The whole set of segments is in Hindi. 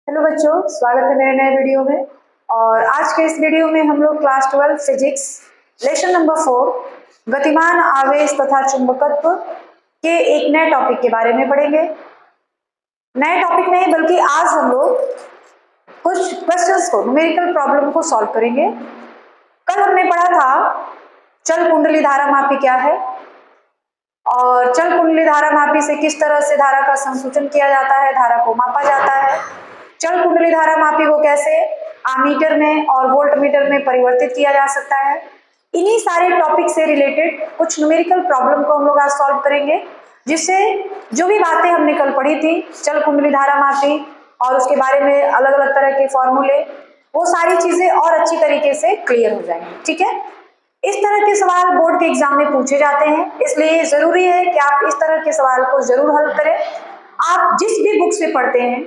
हेलो बच्चों, स्वागत है मेरे नए वीडियो में। और आज के इस वीडियो में हम लोग क्लास 12 फिजिक्स लेसन नंबर 4 गतिमान आवेश तथा चुंबकत्व के एक नए टॉपिक के बारे में पढ़ेंगे। नए टॉपिक नहीं बल्कि आज हम लोग कुछ क्वेश्चंस को, न्यूमेरिकल प्रॉब्लम को सॉल्व करेंगे। कल हमने पढ़ा था चल कुंडली धारा मापी क्या है और चल कुंडली धारा मापी से किस तरह से धारा का संसूचन किया जाता है, धारा को मापा जाता है। चल कुंडली धारा मापी को कैसे आमीटर में और वोल्ट मीटर में परिवर्तित किया जा सकता है। इन्हीं सारे टॉपिक से रिलेटेड कुछ न्यूमेरिकल प्रॉब्लम को हम लोग आज सॉल्व करेंगे, जिससे जो भी बातें हमने कल पढ़ी थी चल कुंडली धारा मापी और उसके बारे में अलग अलग तरह के फॉर्मूले, वो सारी चीजें और अच्छी तरीके से क्लियर हो जाएंगी। ठीक है, इस तरह के सवाल बोर्ड के एग्जाम में पूछे जाते हैं, इसलिए जरूरी है कि आप इस तरह के सवाल को जरूर हल करें। आप जिस भी बुक से पढ़ते हैं,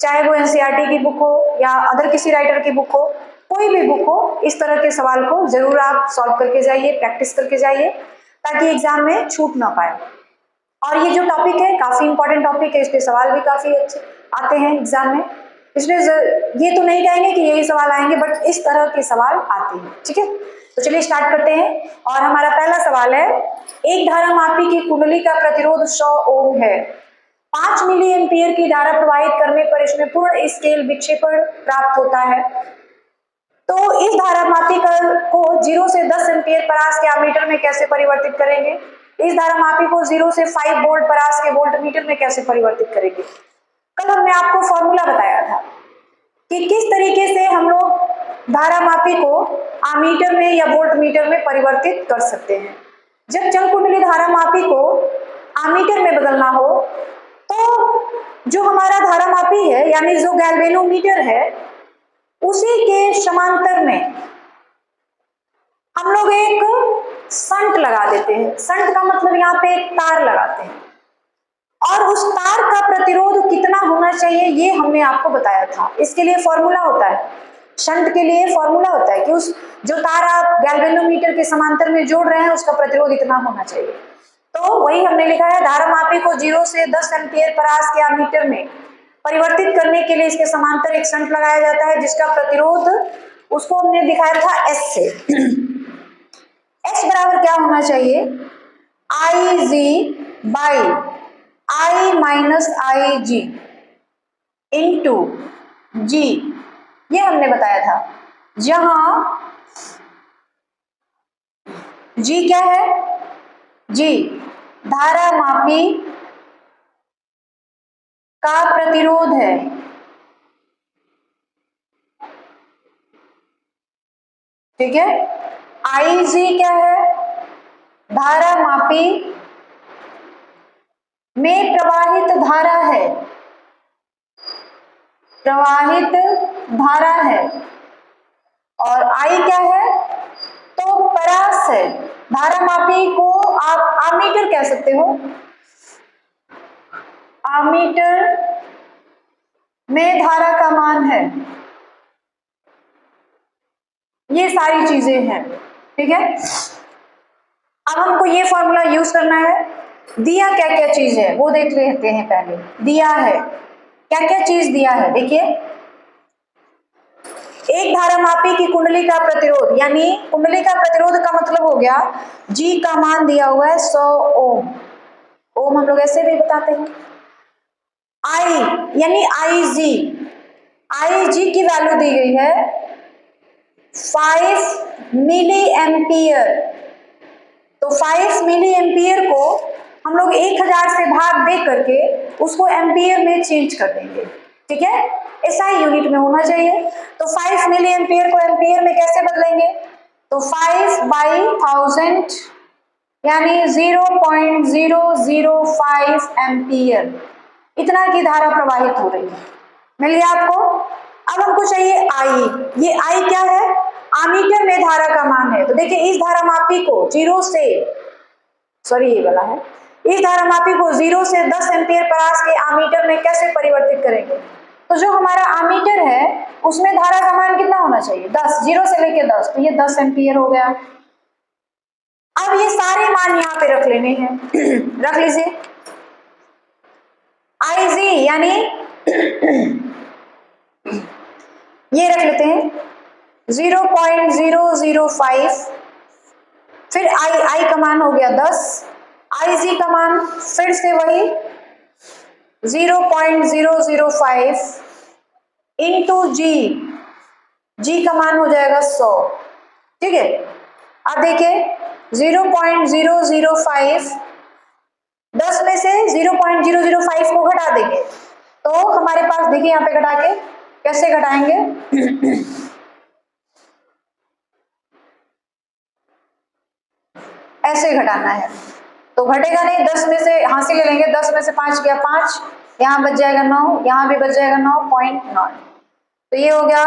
चाहे वो एनसीईआरटी की बुक हो या अदर किसी राइटर की बुक हो, कोई भी बुक हो, इस तरह के सवाल को जरूर आप सॉल्व करके जाइए, प्रैक्टिस करके जाइए, ताकि एग्जाम में छूट ना पाए। और ये जो टॉपिक है काफी इंपॉर्टेंट टॉपिक है, इस पे सवाल भी काफी अच्छे आते हैं एग्जाम में, इसलिए ये तो नहीं कहेंगे कि यही सवाल आएंगे, बट इस तरह के सवाल आते हैं। ठीक है, तो चलिए स्टार्ट करते हैं। और हमारा पहला सवाल है, एक धारा मापी की कुंडली का प्रतिरोध 100 ओम है। 5 मिली एम्पियर की धारा प्रवाहित करने पर इसमें पूर्ण स्केल विक्षेपण प्राप्त होता है। तो इस धारा मापी को 0 से 10 एम्पियर परास के एमीटर में कैसे परिवर्तित करेंगे। इस धारा मापी को 0 से 5 वोल्ट परास के वोल्ट मीटर में कैसे परिवर्तित करेंगे। कल हमने आपको फॉर्मूला बताया था कि किस तरीके से हम लोग धारा मापी को आमीटर में या वोल्ट मीटर में परिवर्तित कर सकते हैं। जब चल कुंडली धारा मापी को आमीटर में बदलना हो, तो जो हमारा धारा मापी है यानी जो गैल्वेनोमीटर है, उसी के समांतर में हम लोग एक संट लगा देते हैं। संट का मतलब यहाँ पे एक तार लगाते हैं, और उस तार का प्रतिरोध कितना होना चाहिए ये हमने आपको बताया था। इसके लिए फॉर्मूला होता है, शंट के लिए फॉर्मूला होता है कि उस जो तार आप गैल्वेनोमीटर के समांतर में जोड़ रहे हैं उसका प्रतिरोध इतना होना चाहिए। तो वही हमने लिखा है, धारा मापी को 0 से 10 एम्पियर परास के एमीटर में परिवर्तित करने के लिए इसके समांतर एक शंट लगाया जाता है, जिसका प्रतिरोध उसको हमने दिखाया था एस से। एस बराबर क्या होना चाहिए, I G by I minus I G into G, ये हमने बताया था। जहां जी क्या है, जी धारा मापी का प्रतिरोध है, ठीक है। आई जी क्या है, धारा मापी में प्रवाहित धारा है, प्रवाहित धारा है। और आई क्या है, तो परास है। धारा मापी को आप आमीटर कह सकते हो, आमीटर में धारा का मान है। ये सारी चीजें हैं, ठीक है। अब हमको ये फॉर्मूला यूज करना है। दिया क्या क्या चीज है वो देख लेते हैं पहले। दिया है, क्या क्या चीज दिया है, देखिए। एक धारा मापी की कुंडली का प्रतिरोध, यानी कुंडली का प्रतिरोध का मतलब हो गया जी का मान दिया हुआ है 100 ओम। ओम हम लोग ऐसे भी बताते हैं। आई यानी आई जी, आई जी की वैल्यू दी गई है 5 मिली एम्पियर। तो 5 मिली एम्पियर को हम लोग 1000 से भाग दे करके उसको एम्पियर में चेंज कर देंगे, ठीक है। ऐसा ही यूनिट में होना चाहिए। तो 5 मिली एम्पियर को एम्पियर में कैसे बदलेंगे, तो 5/1000 यानी 0.005 एम्पियर, इतना की धारा प्रवाहित हो रही है। मिल गया आपको। अब हमको चाहिए आई। ये आई क्या है, आमीटर में धारा का मान है। तो देखिए इस धारा मापी को 0 से, सॉरी ये वाला है, इस धारा मापी को 0 से 10 एम्पियर परास के आमीटर में कैसे परिवर्तित करेंगे। तो जो हमारा आमीटर है उसमें धारा का मान कितना होना चाहिए, 10, 0 से लेके 10, तो ये 10 एम्पियर हो गया। अब ये सारे मान यहाँ पे रख लेने हैं। रख लीजिए। आई जी यानी ये रख लेते हैं 0.005, फिर आई का मान हो गया 10, IG का मान फिर से वही 0.005 इंटू जी का मान हो जाएगा 100। ठीक है, अब देखिए 0.005, 10 में से 0.005 को घटा देंगे तो हमारे पास देखिए यहाँ पे घटा के कैसे घटाएंगे ऐसे घटाना है तो घटेगा नहीं, 10 में से यहाँ से ले लेंगे, 10 में से 5 गया 5, यहाँ बच जाएगा 9, यहाँ भी बच जाएगा 9.9, तो ये हो गया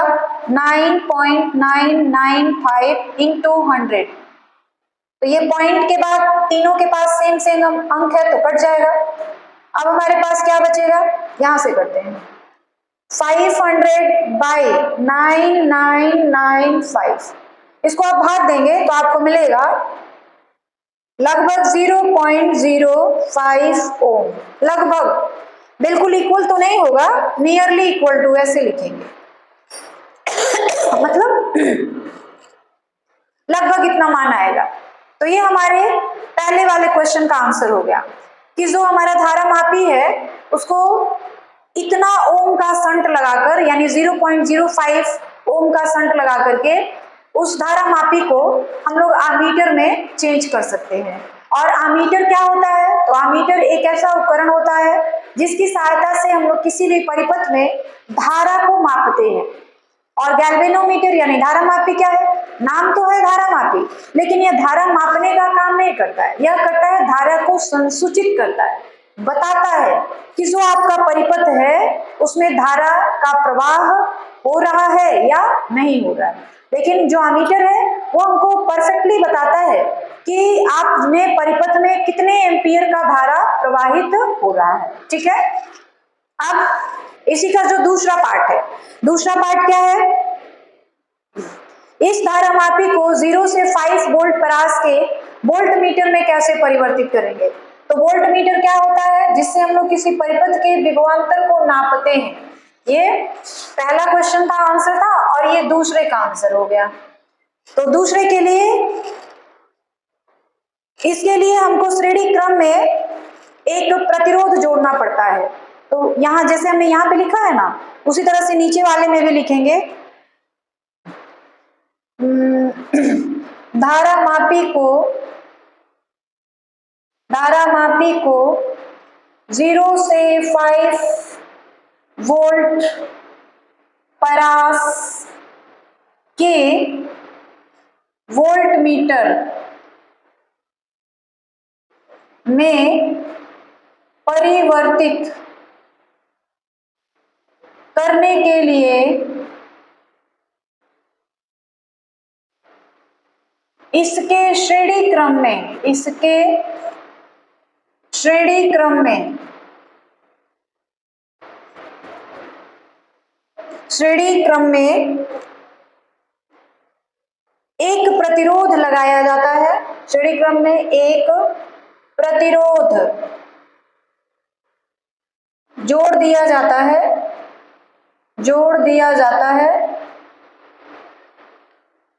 9.995 इंटू 100। तो ये पॉइंट के बाद तीनों के पास सेम सेम अंक है तो कट जाएगा। अब हमारे पास क्या बचेगा, यहां से करते हैं 500 बाई 9995, इसको आप भाग देंगे तो आपको मिलेगा लगभग 0.05 ओम, लगभग, बिल्कुल इक्वल तो नहीं होगा, नियरली इक्वल टू ऐसे लिखेंगे मतलब लगभग इतना मान आएगा। तो ये हमारे पहले वाले क्वेश्चन का आंसर हो गया कि जो हमारा धारा मापी है उसको इतना ओम का संट लगाकर, यानी 0.05 ओम का संट लगा करके उस धारा मापी को हम लोग आमीटर में चेंज कर सकते हैं। और आमीटर क्या होता है, तो आमीटर एक ऐसा उपकरण होता है जिसकी सहायता से हम लोग किसी भी परिपथ में धारा को मापते हैं। और गैल्वेनोमीटर यानी धारा मापी क्या है, नाम तो है धारा मापी, लेकिन यह धारा मापने का काम नहीं करता है, यह करता है धारा को संसूचित करता है, बताता है कि जो आपका परिपथ है उसमें धारा का प्रवाह हो रहा है या नहीं हो रहा है। लेकिन जो अमीटर है वो हमको परफेक्टली बताता है कि आपने परिपथ में कितने एम्पियर का धारा प्रवाहित हो रहा है। ठीक है, अब इसी का जो दूसरा पार्ट है, दूसरा पार्ट क्या है, इस धारा मापी को 0 से 5 वोल्ट परास के वोल्ट मीटर में कैसे परिवर्तित करेंगे। तो वोल्ट मीटर क्या होता है, जिससे हम लोग किसी परिपथ के विभवांतर को नापते हैं। ये पहला क्वेश्चन का आंसर था और ये दूसरे का आंसर हो गया। तो दूसरे के लिए, इसके लिए हमको श्रेणी क्रम में एक प्रतिरोध जोड़ना पड़ता है। तो यहां जैसे हमने यहाँ पे लिखा है ना, उसी तरह से नीचे वाले में भी लिखेंगे धारा मापी को 0 से 5 वोल्ट परास के वोल्ट मीटर में परिवर्तित करने के लिए इसके श्रेणी क्रम में एक प्रतिरोध लगाया जाता है। श्रेणी क्रम में एक प्रतिरोध जोड़ दिया जाता है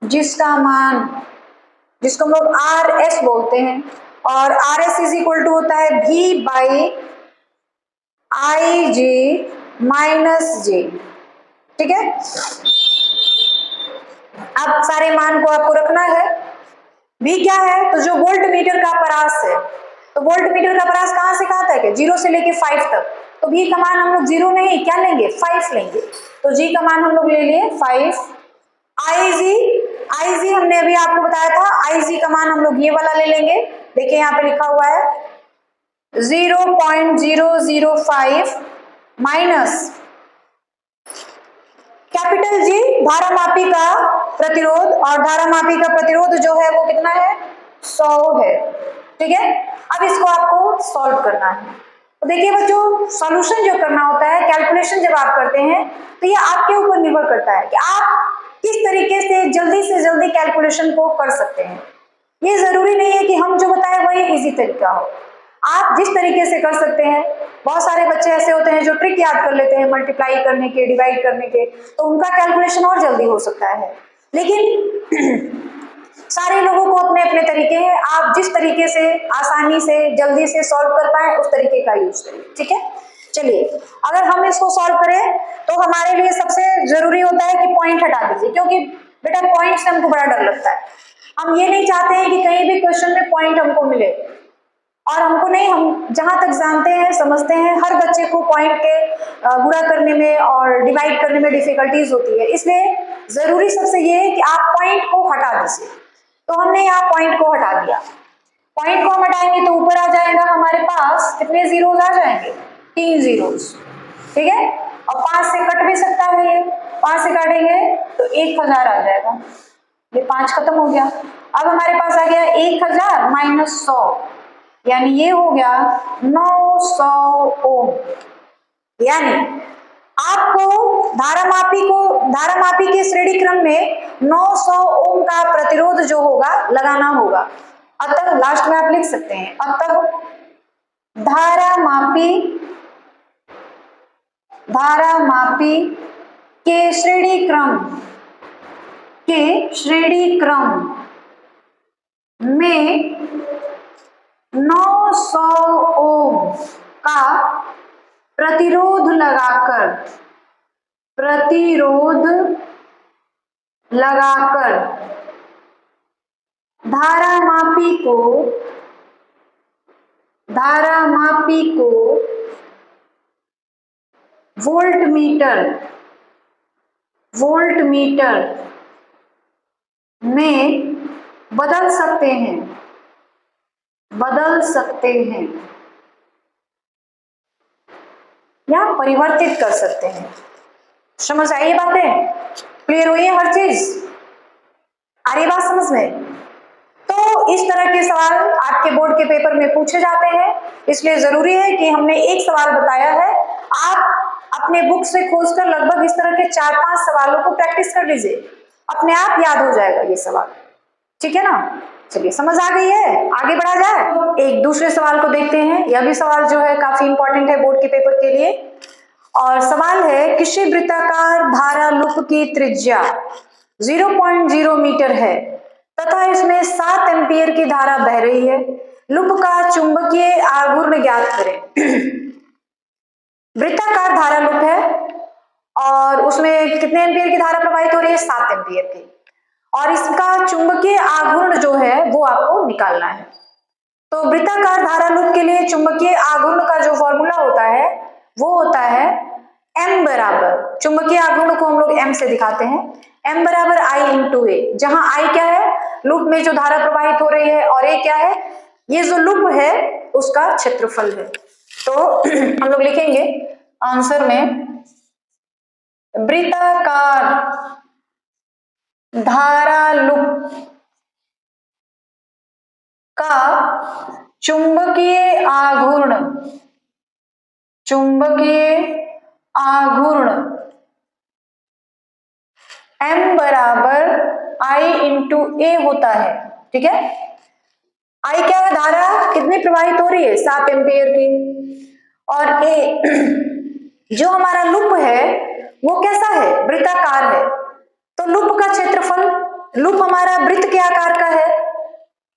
जिसका मान, जिसको हम लोग RS बोलते हैं, और RS इज इक्वल टू होता है V by IG minus J। ठीक है, अब सारे मान को आपको रखना है। V क्या है, तो जो वोल्ट मीटर का परास है, तो वोल्ट मीटर का परास कहां से कहां तक है, 0 से लेके 5 तक, तो V का मान हम लोग 0 नहीं क्या लेंगे, 5 लेंगे, तो G का मान हम लोग ले लिए 5। IG हमने अभी आपको बताया था, IG का मान हम लोग ये वाला ले लेंगे, देखिए यहाँ पे लिखा हुआ है 0.005 माइनस कैपिटल G धारा मापी का प्रतिरोध, और धारा मापी का प्रतिरोध जो है वो कितना है, 100 है। ठीक है, अब इसको आपको सॉल्व करना है। तो देखिए बच्चों, सॉल्यूशन जो करना होता है, कैलकुलेशन जब आप करते हैं तो ये आपके ऊपर निर्भर करता है कि आप किस तरीके से जल्दी कैलकुलेशन को कर सकते हैं। ये जरूरी नहीं है कि हम जो बताएं वही इजी तरीका हो। आप जिस तरीके से कर सकते हैं, बहुत सारे बच्चे ऐसे होते हैं जो ट्रिक याद कर लेते हैं मल्टीप्लाई करने के, डिवाइड करने के, तो उनका कैलकुलेशन और जल्दी हो सकता है। लेकिन सारे लोगों को अपने अपने तरीके हैं, आप जिस तरीके से आसानी से जल्दी से सॉल्व कर पाए उस तरीके का यूज करिए, ठीक है। चलिए, अगर हम इसको सॉल्व करें तो हमारे लिए सबसे जरूरी होता है कि पॉइंट हटा दीजिए, क्योंकि बेटा पॉइंट से हमको बड़ा डर लगता है। हम ये नहीं चाहते हैं कि कहीं भी क्वेश्चन में पॉइंट हमको मिले, और हमको नहीं, हम जहां तक जानते हैं समझते हैं हर बच्चे को पॉइंट के गुणा करने में और डिवाइड करने में डिफिकल्टीज होती है, इसलिए जरूरी सबसे ये है कि आप पॉइंट को हटा दीजिए। तो हमने यहाँ पॉइंट को हटा दिया। पॉइंट को हम हटाएंगे तो ऊपर आ जाएगा हमारे पास कितने जीरोस आ जाएंगे, 3 जीरोस, ठीक है। और 5 से कट भी सकता है, ये 5 से काटेंगे तो 1000 आ जाएगा, ये 5 खत्म हो गया। अब हमारे पास आ गया 1000 माइनस 100, यानी ये हो गया 900 ओम। यानी आपको धारामापी के श्रेणी क्रम में 900 ओम का प्रतिरोध जो होगा लगाना होगा। अतः लास्ट में आप लिख सकते हैं, अतः धारामापी के श्रेणी क्रम में 900 ओम का प्रतिरोध लगाकर धारामापी को वोल्टमीटर में बदल सकते हैं या परिवर्तित कर सकते हैं। समझ आई बातें? क्लियर हुई है हर चीज? आ रही बात समझ में? तो इस तरह के सवाल आपके बोर्ड के पेपर में पूछे जाते हैं, इसलिए जरूरी है कि हमने एक सवाल बताया है, आप अपने बुक से खोजकर लगभग इस तरह के 4-5 सवालों को प्रैक्टिस कर लीजिए, अपने आप याद हो जाएगा ये सवाल, ठीक है ना। चलिए, समझ आ गई है? आगे बढ़ा जाए, एक दूसरे सवाल को देखते हैं। यह भी सवाल जो है काफी इंपॉर्टेंट है बोर्ड के पेपर के लिए, और सवाल है किसी वृत्ताकार धारा लूप की त्रिज्या 0.0 मीटर है तथा इसमें 7 एम्पीयर की धारा बह रही है, लूप का चुंबकीय आघूर्ण ज्ञात करें। वृत्ताकार धारा लूप है और उसमें कितने एम्पीयर की धारा प्रवाहित हो रही है, 7 एम्पीयर की, और इसका चुंबकीय आघूर्ण जो है वो आपको निकालना है। तो वृत्ताकार धारा लूप के लिए चुंबकीय आघूर्ण का जो फॉर्मूला होता है वो होता है m बराबर, चुंबकीय आघूर्ण को हम लोग m से दिखाते हैं, m बराबर I इंटू ए, जहां I क्या है, लूप में जो धारा प्रवाहित हो रही है, और a क्या है, ये जो लूप है उसका क्षेत्रफल है। तो हम लोग लिखेंगे आंसर में वृत्ताकार धारा लूप का चुंबकीय आघूर्ण m बराबर I इंटू ए होता है, ठीक है। I क्या है, धारा कितनी प्रवाहित हो रही है, 7 एम्पीयर की, और a जो हमारा लूप है वो कैसा है, वृत्ताकार है, तो लूप का क्षेत्रफल, लूप हमारा वृत्त के आकार का है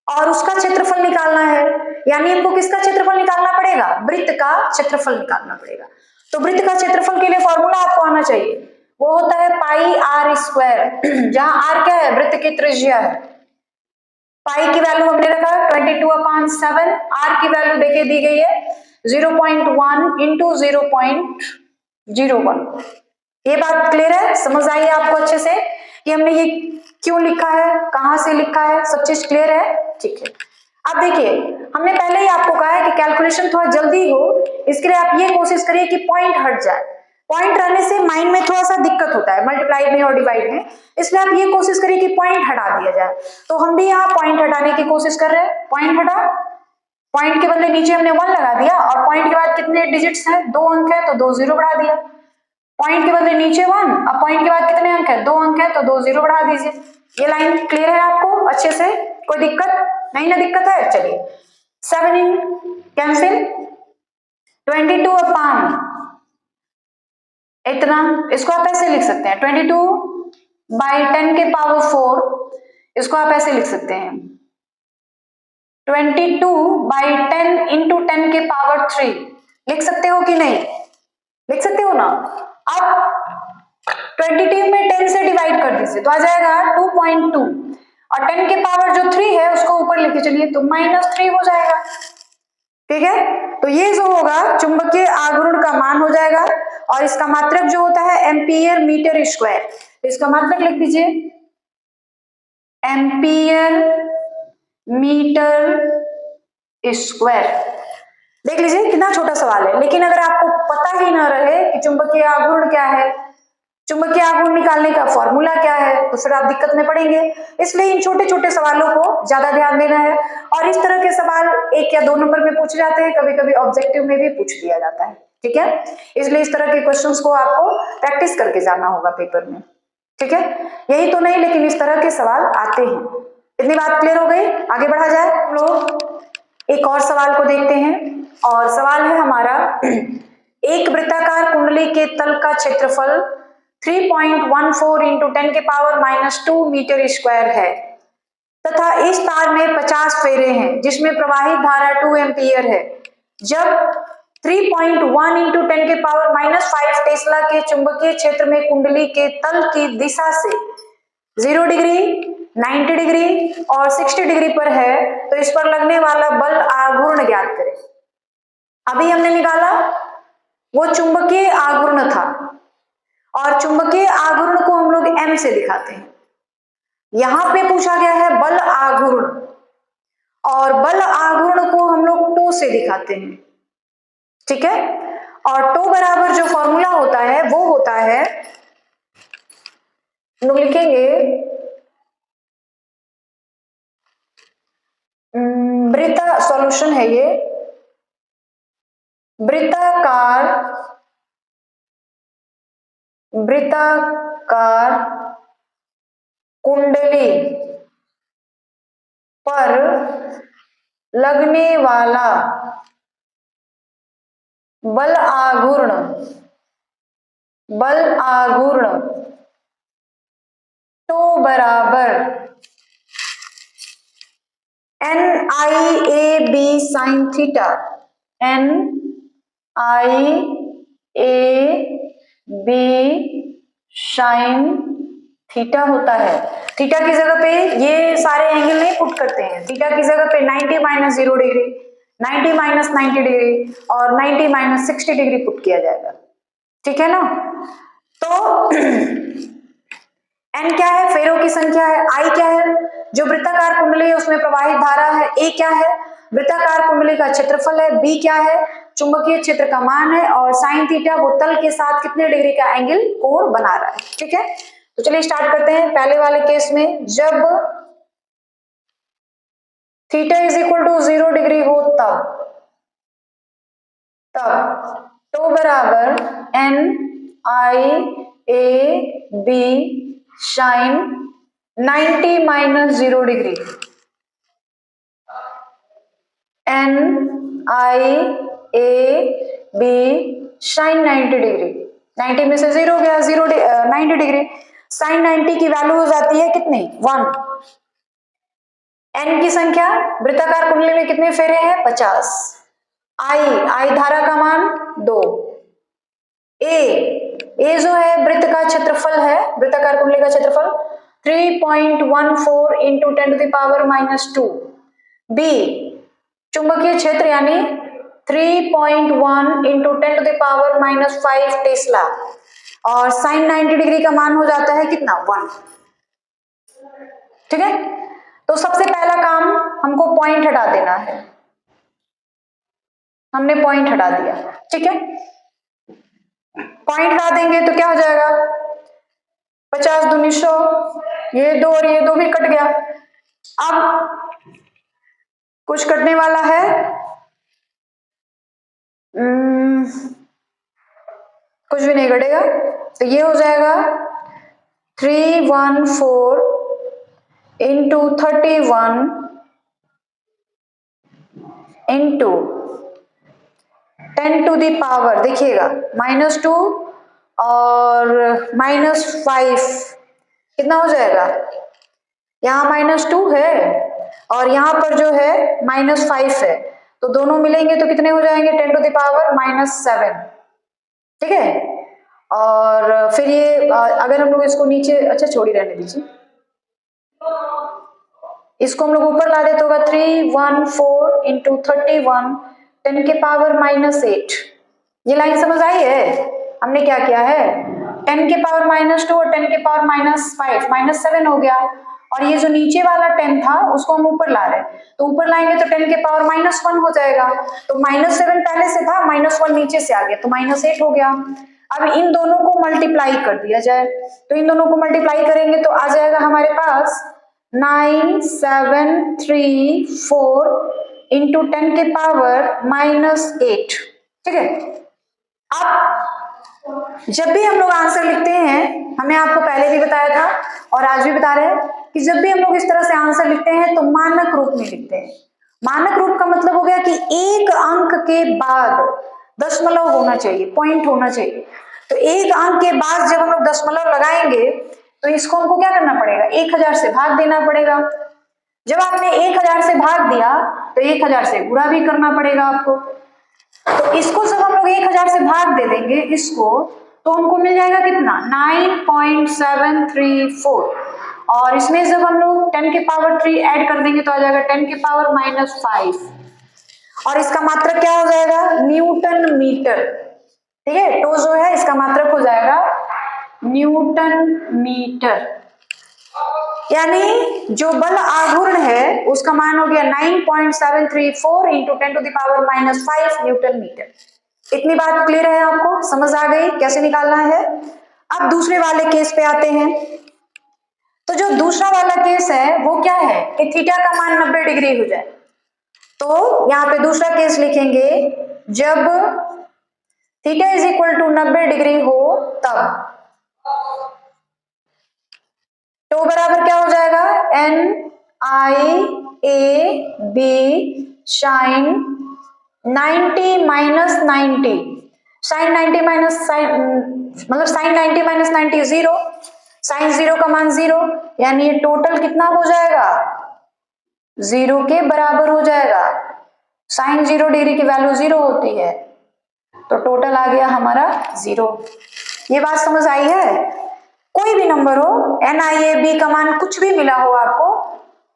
और उसका क्षेत्रफल निकालना है, यानी हमको किसका क्षेत्रफल निकालना पड़ेगा, वृत्त का क्षेत्रफल निकालना पड़ेगा। तो वृत्त का क्षेत्रफल के लिए फॉर्मूला आपको आना चाहिए, वो होता है पाई आर स्क्वायर, जहां आर क्या है, वृत्त की त्रिज्या है। पाई की वैल्यू हमने रखा 22/7, आर की वैल्यू देखिए दी गई है 0.1 इंटू 0.01। ये बात क्लियर है, समझ आई है आपको अच्छे से कि हमने ये क्यों लिखा है, कहां से लिखा है, सब चीज क्लियर है, ठीक है। अब देखिए, हमने पहले ही आपको कहा है कि कैलकुलेशन थोड़ा जल्दी हो, इसके लिए आप ये कोशिश करिए कि पॉइंट हट जाए। पॉइंट रहने से माइंड में थोड़ा सा दिक्कत होता है, मल्टीप्लाई में और डिवाइड में, इसलिए आप ये कोशिश करिए कि पॉइंट हटा दिया जाए। तो हम भी यहाँ पॉइंट हटाने की कोशिश कर रहे हैं, पॉइंट हटा, पॉइंट के बदले नीचे हमने 1 लगा दिया, और पॉइंट के बाद कितने डिजिट्स हैं, 2 अंक है तो 2 जीरो बढ़ा दिया, पॉइंट के बदले नीचे 1, अब पॉइंट के बाद कितने अंक है, 2 अंक है तो 2 जीरो बढ़ा दीजिए। ये लाइन क्लियर है आपको अच्छे से, कोई दिक्कत नहीं ना, दिक्कत है? चलिए, 7 इन कैंसिल, 22 अपान इतना, इसको आप ऐसे लिख सकते हैं 22/10 के पावर 4, इसको आप ऐसे लिख सकते हैं 22/10 इंटू 10 के पावर 3। लिख सकते हो कि नहीं? लिख सकते हो ना? अब 22 में 10 से डिवाइड कर दीजिए तो आ जाएगा 2.2 और 10 के पावर जो 3 है उसको ऊपर लेके चलिए तो -3 हो जाएगा। ठीक है, तो ये जो होगा चुंबकीय आघूर्ण का मान हो जाएगा और इसका मात्रक जो होता है एम्पियर मीटर स्क्वायर। इसका मात्रक लिख दीजिए एम्पियर मीटर स्क्वायर। देख लीजिए कितना छोटा सवाल है, लेकिन अगर आपको पता ही ना रहे कि चुंबकीय आघूर्ण क्या है, चुंबकीय आघूर्ण निकालने का फॉर्मूला क्या है, तो फिर आप दिक्कत में पड़ेंगे। इसलिए इन छोटे छोटे सवालों को ज्यादा ध्यान देना है और इस तरह के सवाल 1 या 2 नंबर में पूछे जाते हैं, कभी कभी ऑब्जेक्टिव में भी पूछ दिया जाता है। ठीक है, इसलिए इस तरह के क्वेश्चंस को आपको प्रैक्टिस करके जाना होगा पेपर में। ठीक है, यही तो नहीं लेकिन इस तरह के सवाल आते हैं। इतनी बात क्लियर हो गई, आगे बढ़ा जाए। हम लोग एक और सवाल को देखते हैं और सवाल है हमारा एक वृत्ताकार कुंडली के तल का क्षेत्रफल 3.14 इंटू 10 के पावर -2 मीटर स्क्वायर है तथा इस तार में 50 फेरे हैं जिसमें प्रवाहित धारा 2 एम्पियर है। जब 3.1 इंटू 10 के पावर -5 टेस्ला के चुंबकीय क्षेत्र में कुंडली के तल की दिशा से 0 डिग्री, 90 डिग्री और 60 डिग्री पर है तो इस पर लगने वाला बल आघूर्ण ज्ञात करें। अभी हमने निकाला वो चुंबकीय आघूर्ण था और चुंबकीय आघूर्ण को हम लोग m से दिखाते हैं। यहां पे पूछा गया है बल आघूर्ण और बल आघूर्ण को हम लोग टो से दिखाते हैं। ठीक है, और टो बराबर जो फॉर्मूला होता है वो होता है, हम लोग लिखेंगे वृत्ता सॉल्यूशन है ये, वृत्ताकार कुंडली पर लगने वाला बल आघूर्ण टो बराबर NIAB sin theta, NIAB sin theta होता है। थीटा की जगह पे ये सारे एंगल नहीं पुट करते हैं, थीटा की जगह पे 90 - 0 डिग्री, 90 - 90 डिग्री और 90 - 60 डिग्री पुट किया जाएगा। ठीक है ना, तो n क्या है, फेरों की संख्या है, I क्या है, जो वृत्ताकार कुंडली है उसमें प्रवाहित धारा है, A क्या है, वृत्ताकार कुंडली का क्षेत्रफल है, B क्या है, चुंबकीय क्षेत्र का मान है और साइन थीटा वो तल के साथ कितने डिग्री का एंगल कोण बना रहा है। ठीक है, तो चलिए स्टार्ट करते हैं। पहले वाले केस में जब थीटा = 0 डिग्री हो तब टो बराबर NIAB sin 90 - 0 degree, NIAB sin 90 degree, 90 में से 0 गया, 90 डिग्री, sin 90 की वैल्यू हो जाती है कितनी, 1। n की संख्या, वृत्ताकार कुंडली में कितने फेरे हैं, 50। I धारा का मान 2। A जो है वृत्त का क्षेत्रफल है, वृत्ताकार कुंडली का क्षेत्रफल 3.14 इंटू 10⁻²। B चुंबकीय क्षेत्र यानी 3.1 इंटू 10⁻⁵ टेस्ला और साइन 90 डिग्री का मान हो जाता है कितना, 1। ठीक है, तो सबसे पहला काम हमको पॉइंट हटा देना है, हमने पॉइंट हटा दिया। ठीक है, पॉइंट हटा देंगे तो क्या हो जाएगा, 50 दूनी 100, ये 2 और ये 2 भी कट गया। अब कुछ कटने वाला है, कुछ भी नहीं कटेगा, तो ये हो जाएगा 314 into 31 into 10 to the power, देखिएगा -2 और -5 कितना हो जाएगा, यहाँ -2 है और यहाँ पर जो है -5 है, तो दोनों मिलेंगे तो कितने हो जाएंगे, 10 टू द पावर -7, ठीक है। और फिर ये अगर हम लोग इसको नीचे, अच्छा छोड़ ही रहने दीजिए, इसको हम लोग ऊपर ला दे तो होगा 314 इंटू 31 10 के पावर -8। ये लाइन समझ आई है, हमने क्या किया है, 10 के पावर -2 और 10 के पावर -5 -7 हो गया, और ये जो नीचे वाला 10 था उसको हम ऊपर ला रहे हैं, तो ऊपर लाएंगे तो 10 के पावर -1 हो जाएगा, तो -7 पहले से था, -1 नीचे से आ गया तो -8 हो गया। अब इन दोनों को मल्टीप्लाई कर दिया जाए, तो इन दोनों को मल्टीप्लाई करेंगे तो आ जाएगा हमारे पास 9734 इंटू 10 के पावर -8, ठीक है। अब जब भी हम लोग आंसर लिखते हैं, हमें आपको पहले भी बताया था और आज भी बता रहे हैं कि जब भी हम लोग इस तरह से आंसर लिखते हैं तो मानक रूप में लिखते हैं। मानक रूप का मतलब हो गया कि एक अंक के बाद दशमलव होना चाहिए, पॉइंट होना चाहिए, तो एक अंक के बाद जब हम लोग दशमलव लगाएंगे तो इसको हमको क्या करना पड़ेगा, 1000 से भाग देना पड़ेगा। जब आपने 1000 से भाग दिया तो 1000 से गुणा भी करना पड़ेगा आपको, तो इसको जब हम लोग 1000 से भाग दे देंगे इसको, तो हमको मिल जाएगा कितना, 9.734, और इसमें जब हम लोग 10 के पावर 3 ऐड कर देंगे तो आ जाएगा 10 के पावर -5, और इसका मात्रक क्या हो जाएगा, न्यूटन मीटर, ठीक है। तो जो है इसका मात्रक हो जाएगा न्यूटन मीटर, यानी जो बल आघूर्ण है उसका मान हो गया 9.734 into 10 to the power -5 newton metre. इतनी बात क्लियर है, आपको समझ आ गई कैसे निकालना है। अब दूसरे वाले केस पे आते हैं, तो जो दूसरा वाला केस है वो क्या है कि थीटा का मान 90 डिग्री हो जाए, तो यहाँ पे दूसरा केस लिखेंगे, जब theta is equal to 90 degree हो तब, तो बराबर क्या हो जाएगा, NIAB sine 90 minus 90, sine 90 minus sine, मतलब साइन 90 माइनस 90 0, साइन 0 का मान 0, यानी ये टोटल कितना हो जाएगा, 0 के बराबर हो जाएगा। साइन 0 डिग्री की वैल्यू 0 होती है, तो टोटल आ गया हमारा 0। ये बात समझ आई है। कोई भी नंबर हो, NIAB का मान कुछ भी मिला हो आपको,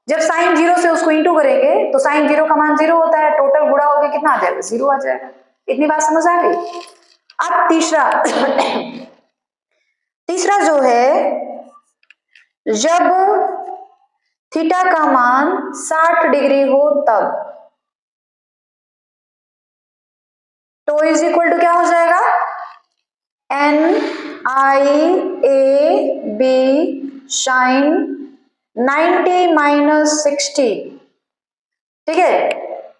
जब साइन 0 से उसको इंटू करेंगे तो साइन 0 का मान 0 होता है, टोटल गुणा होकर कितना आ जाएगा, 0 आ जाएगा। इतनी बात समझ आ गई। अब तीसरा जो है, जब थीटा का मान 60 डिग्री हो तब, तो इज इक्वल टू क्या हो जाएगा, NIAB साइन 90 माइनस 60, ठीक है।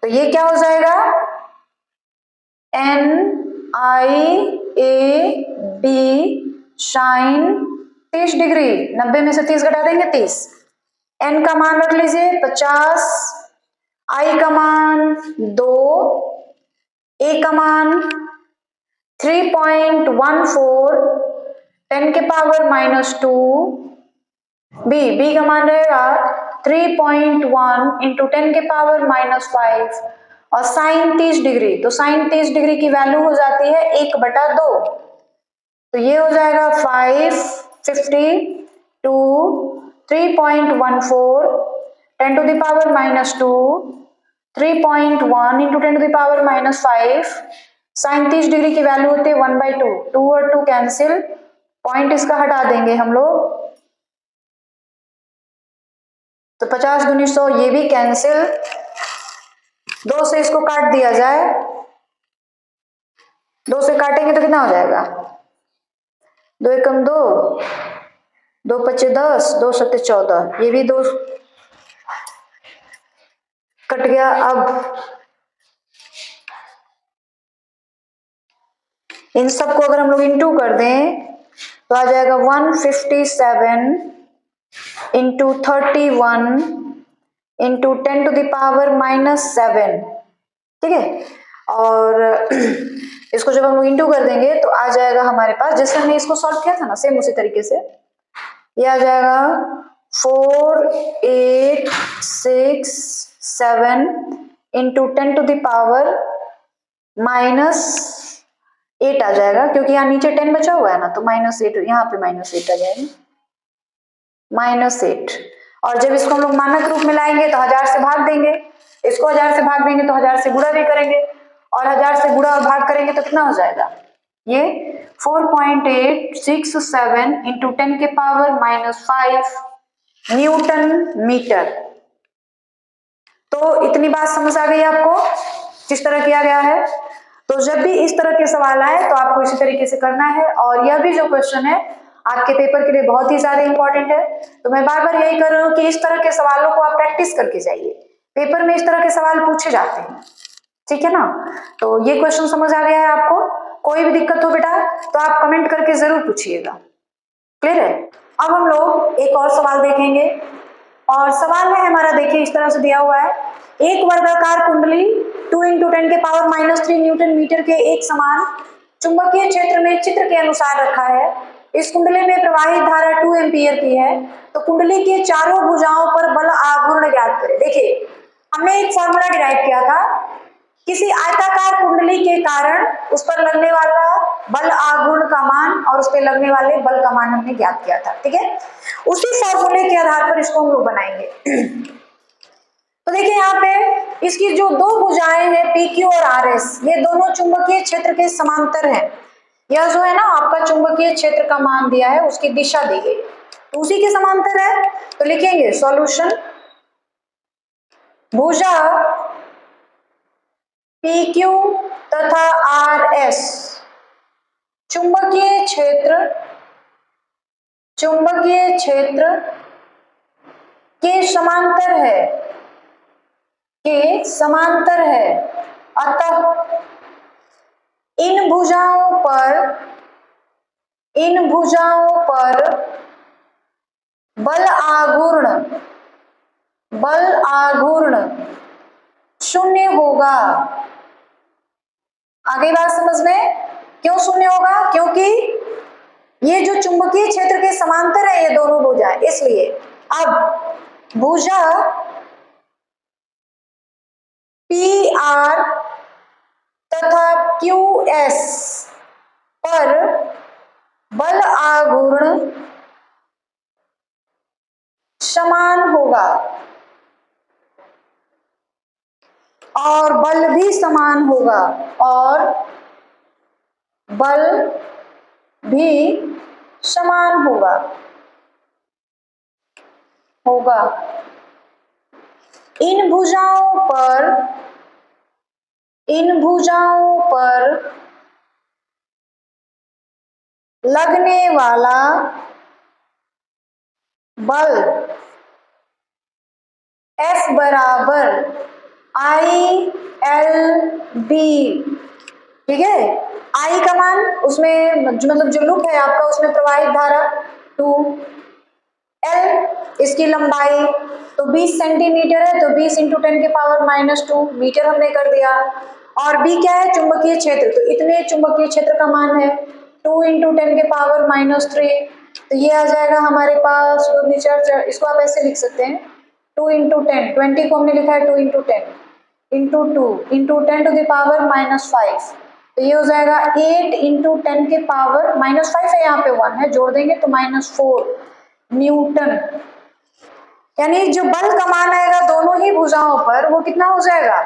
तो ये क्या हो जाएगा, NIAB साइन 30 डिग्री, 90 में से 30 घटा देंगे 30, n का मान रख लीजिए 50, i का मान 2, a का मान 3.14 10 के पावर -2, b का मान रहेगा 3.1 इंटू 10 के पावर -5, और साइन 30 डिग्री, तो साइन 30 डिग्री की वैल्यू हो जाती है 1/2, तो ये हो जाएगा 552 3.14 10 to the power -2 3.1 into 10 to the power -5, sine 30 degree की वैल्यू होती है 1/2, 2 और 2 कैंसिल, पॉइंट इसका हटा देंगे हम लोग, तो 50 दूनी 100, ये भी कैंसिल, 2 से इसको काट दिया जाए, 2 से काटेंगे तो कितना हो जाएगा, 2 एकम 2, 2 पच्चे 10, 2 सत्ते 14, ये भी 2 कट गया। अब इन सबको अगर हम लोग इंटू कर दें तो आ जाएगा 157 into 31 into 10 to the power -7, ठीक है। और इसको जब हम लोग इंटू कर देंगे तो आ जाएगा हमारे पास, जैसे हमने इसको सॉल्व किया था ना सेम उसी तरीके से ये आ जाएगा 4 8 6 7 इंटू 10 टू द पावर -8 आ जाएगा, क्योंकि यहाँ नीचे 10 बचा हुआ है ना, तो -8 यहाँ पे -8 आ जाएगा, -8। और जब इसको हम लोग मानक रूप में लाएंगे तो 1000 से भाग देंगे, इसको 1000 से भाग देंगे तो 1000 से गुणा भी करेंगे, और 1000 से गुणा और भाग करेंगे तो कितना हो जाएगा, ये 4.867 इंटू 10 के पावर -5 न्यूटन मीटर। तो इतनी बात समझ आ गई आपको किस तरह किया गया है। तो जब भी इस तरह के सवाल आए तो आपको इसी तरीके से करना है, और यह भी जो क्वेश्चन है आपके पेपर के लिए बहुत ही ज्यादा इंपॉर्टेंट है। तो मैं बार बार यही कर रहा हूँ कि इस तरह के सवालों को आप प्रैक्टिस करके जाइए, पेपर में इस तरह के सवाल पूछे जाते हैं, ठीक है ना। तो ये क्वेश्चन समझ आ गया है आपको, कोई भी दिक्कत हो बेटा तो आप कमेंट करके जरूर पूछिएगा, क्लियर है। अब हम लोग एक और सवाल देखेंगे, और सवाल में हमारा देखिए इस तरह से दिया हुआ है, एक वर्गाकार कुंडली 2 इंटू 10 के पावर -3 न्यूटन मीटर के एक समान चुंबकीय क्षेत्र में चित्र के अनुसार रखा है। इस कुंडली में प्रवाहित धारा 2 एम्पियर की है, तो कुंडली के चारों भुजाओं पर बल आघूर्ण ज्ञात करें। देखिए हमने एक फॉर्मूला डिराइव किया था, किसी आयताकार कुंडली के कारण उस पर लगने वाला बल आघूर्ण का मान और उस पर लगने वाले बल का मान हमने ज्ञात किया था, ठीक है। उसी फॉर्मूले के आधार पर इसको हम लोग बनाएंगे। तो देखिए यहाँ पे इसकी जो दो भुजाएं हैं पी क्यू और आर एस, ये दोनों चुंबकीय क्षेत्र के समांतर हैं। यह जो है ना आपका चुंबकीय क्षेत्र का मान दिया है, उसकी दिशा दी गई, तो उसी के समांतर है। तो लिखेंगे सॉल्यूशन, भुजा पी क्यू तथा आर एस चुंबकीय क्षेत्र के समांतर है, अतः इन भुजाओं पर बल आघूर्ण शून्य होगा। आगे बात समझ में, क्यों शून्य होगा, क्योंकि ये जो चुंबकीय क्षेत्र के समांतर है ये दोनों भुजाएं, इसलिए अब भुजा पी आर तथा क्यू एस पर बल आघूर्ण समान होगा और बल भी समान होगा, इन भुजाओं पर लगने वाला बल F बराबर ILB, ठीक है। I का मान उसमें मतलब जो लूप है आपका उसमें प्रवाहित धारा 2, L इसकी लंबाई तो 20 सेंटीमीटर है, तो 20 इंटू 10 के पावर -2 मीटर हमने कर दिया, और B क्या है, चुंबकीय क्षेत्र, तो इतने चुंबकीय क्षेत्र का मान है 2 इंटू 10 के पावर -3, तो ये आ जाएगा हमारे पास 2 4, इसको आप ऐसे लिख सकते हैं 2 इंटू 10, 20 को हमने लिखा है 2 into 10 into 2 into 10 to the power -5, तो ये हो जाएगा 8 इंटू 10 के पावर -5 है, यहाँ पे 1 है, जोड़ देंगे तो -4 न्यूटन। यानी जो बल का मान आएगा दोनों ही भुजाओं पर वो कितना हो जाएगा,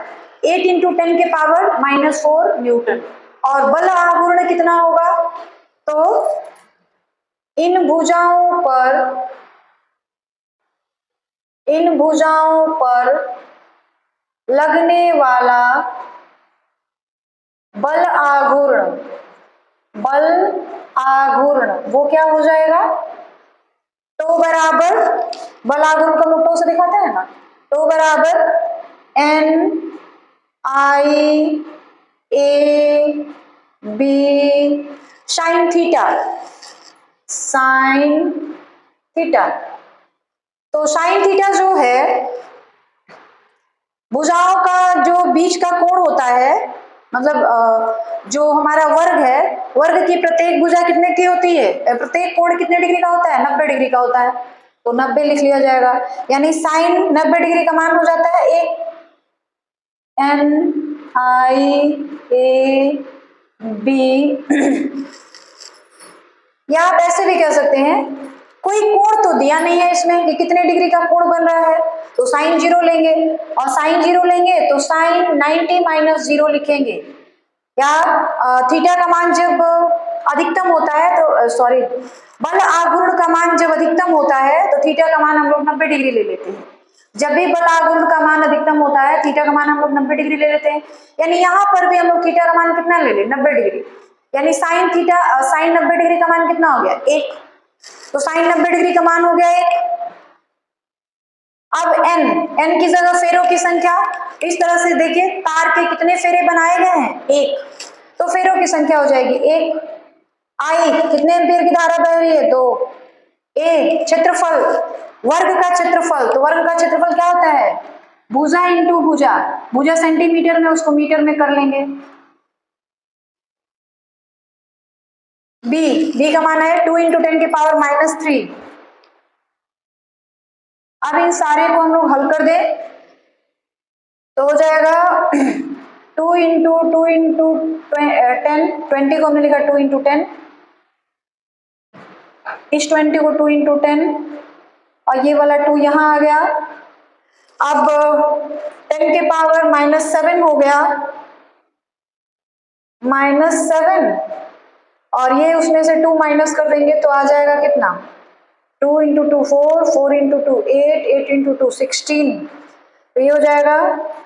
8 इंटू 10 के पावर -4 न्यूटन। और बल आघूर्ण कितना होगा, तो इन भुजाओं पर लगने वाला बल आघूर्ण वो क्या हो जाएगा, तो बराबर बल आघूर्ण को लोग तो से दिखाते हैं ना, तो बराबर N I A B sine theta. तो साइन थीटा जो है भुजाओं का जो बीच का कोण होता है, मतलब जो हमारा वर्ग है, वर्ग की प्रत्येक भुजा कितने की होती है, प्रत्येक कोण कितने डिग्री का होता है, 90 डिग्री का होता है। तो 90 लिख लिया जाएगा, यानी साइन 90 डिग्री का मान हो जाता है एक NIAB। या आप ऐसे भी कह सकते हैं, कोई कोण तो दिया नहीं है इसमें कि कितने डिग्री का कोण बन रहा है, तो साइन 0 लेंगे, और साइन 0 लेंगे तो साइन 90 माइनस 0 लिखेंगे। या थीटा का मान जब अधिकतम होता है तो सॉरी, बल आघूर्ण का मान जब अधिकतम होता है तो थीटा का मान हम लोग 90 डिग्री ले लेते हैं। जब भी बल आघूर्ण का मान अधिकतम होता है, थीटा का मान हम लोग 90 डिग्री ले लेते हैं। यानी यहाँ पर भी हम लोग थीटा का मान कितना ले लें, 90 डिग्री। यानी साइन 90 डिग्री का मान कितना हो गया, 1। तो साइन 90 डिग्री का मान हो गया 1। अब n की जगह फेरों की संख्या, इस तरह से देखिए, तार के कितने फेरे बनाए गए हैं, 1। तो फेरों की संख्या हो जाएगी 1। आई कितने एम्पीयर की धारा बह रही है, 2। ए क्षेत्रफल, वर्ग का क्षेत्रफल, तो वर्ग का क्षेत्रफल क्या होता है, भुजा इंटू भुजा, भुजा सेंटीमीटर में, उसको मीटर में कर लेंगे। बी का मान है 2 × 10⁻³ अब इन सारे को हम लोग हल कर दें तो हो जाएगा 2 × 10, 20 को हमने लिखा 2 × 10, इस 20 को 2 × 10, और ये वाला 2 यहाँ आ गया। अब 10⁻⁻7 हो गया, -7, और ये उसमें से 2 माइनस कर देंगे तो आ जाएगा कितना, 2 × 2 4, 4 × 2 8, 8 × 2 16। तो ये हो जाएगा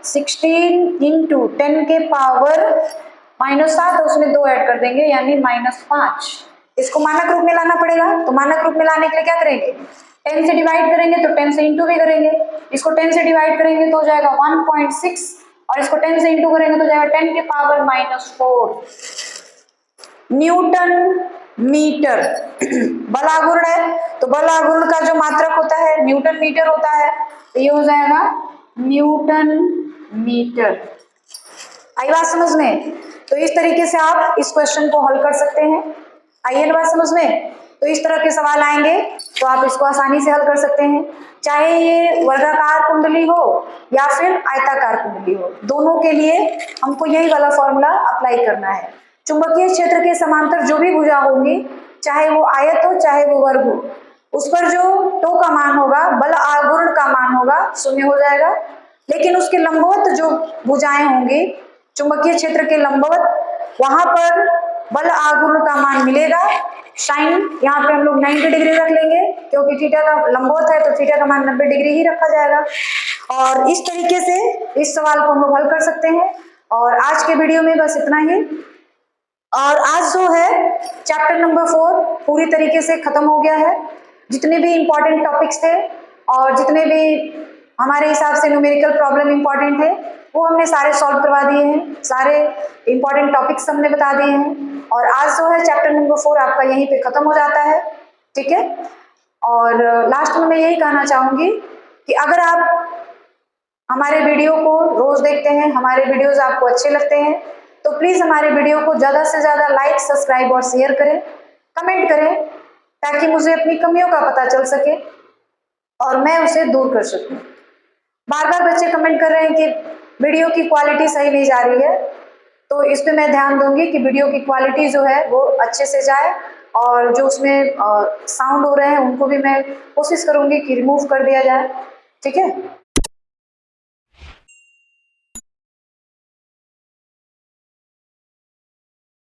16 × 10⁻⁻7, उसमें 2 ऐड कर देंगे यानी -5। इसको मानक रूप में लाना पड़ेगा, तो मानक रूप में लाने के लिए क्या करेंगे, 10 से डिवाइड करेंगे तो 10 से इंटू भी करेंगे। इसको 10 से डिवाइड करेंगे तो हो जाएगा 1.6, और इसको 10 से इंटू करेंगे तो हो जाएगा 10⁻⁻4 न्यूटन मीटर। बल आघूर्ण है तो बल आघूर्ण का जो मात्रक होता है न्यूटन मीटर होता है, तो ये हो जाएगा न्यूटन मीटर। आई बात समझ में? तो इस तरीके से आप इस क्वेश्चन को हल कर सकते हैं। आई है बात समझ में? तो इस तरह के सवाल आएंगे तो आप इसको आसानी से हल कर सकते हैं, चाहे ये वर्गाकार कुंडली हो या फिर आयताकार कुंडली हो, दोनों के लिए हमको यही वाला फॉर्मूला अप्लाई करना है। चुंबकीय क्षेत्र के समांतर जो भी भुजा होंगी, चाहे वो आयत हो चाहे वो वर्ग हो, उस पर जो टो का मान होगा, बल आघूर्ण का मान होगा, 0 हो जाएगा। लेकिन उसके लंबवत जो भुजाएं होंगी चुंबकीय क्षेत्र के लंबवत, वहां पर बल आघूर्ण का मान मिलेगा। साइन यहाँ पे हम लोग 90 डिग्री रख लेंगे, क्योंकि थीटा का लंबवत है तो थीटा का मान 90 डिग्री ही रखा जाएगा। और इस तरीके से इस सवाल को हम लोग हल कर सकते हैं। और आज के वीडियो में बस इतना ही। और आज जो है चैप्टर नंबर 4 पूरी तरीके से खत्म हो गया है। जितने भी इंपॉर्टेंट टॉपिक्स थे और जितने भी हमारे हिसाब से न्यूमेरिकल प्रॉब्लम इंपॉर्टेंट है वो हमने सारे सॉल्व करवा दिए हैं, सारे इंपॉर्टेंट टॉपिक्स हमने बता दिए हैं। और आज जो है चैप्टर नंबर 4 आपका यहीं पे खत्म हो जाता है, ठीक है। और लास्ट में मैं यही कहना चाहूंगी कि अगर आप हमारे वीडियो को रोज देखते हैं, हमारे वीडियोज आपको अच्छे लगते हैं, तो प्लीज हमारे वीडियो को ज्यादा से ज्यादा लाइक, सब्सक्राइब और शेयर करें, कमेंट करें, ताकि मुझे अपनी कमियों का पता चल सके और मैं उसे दूर कर सकूं। बार बार बच्चे कमेंट कर रहे हैं कि वीडियो की क्वालिटी सही नहीं जा रही है, तो इस पे मैं ध्यान दूंगी कि वीडियो की क्वालिटी जो है वो अच्छे से जाए, और जो उसमें साउंड हो रहे हैं उनको भी मैं कोशिश करूंगी कि रिमूव कर दिया जाए, ठीक है।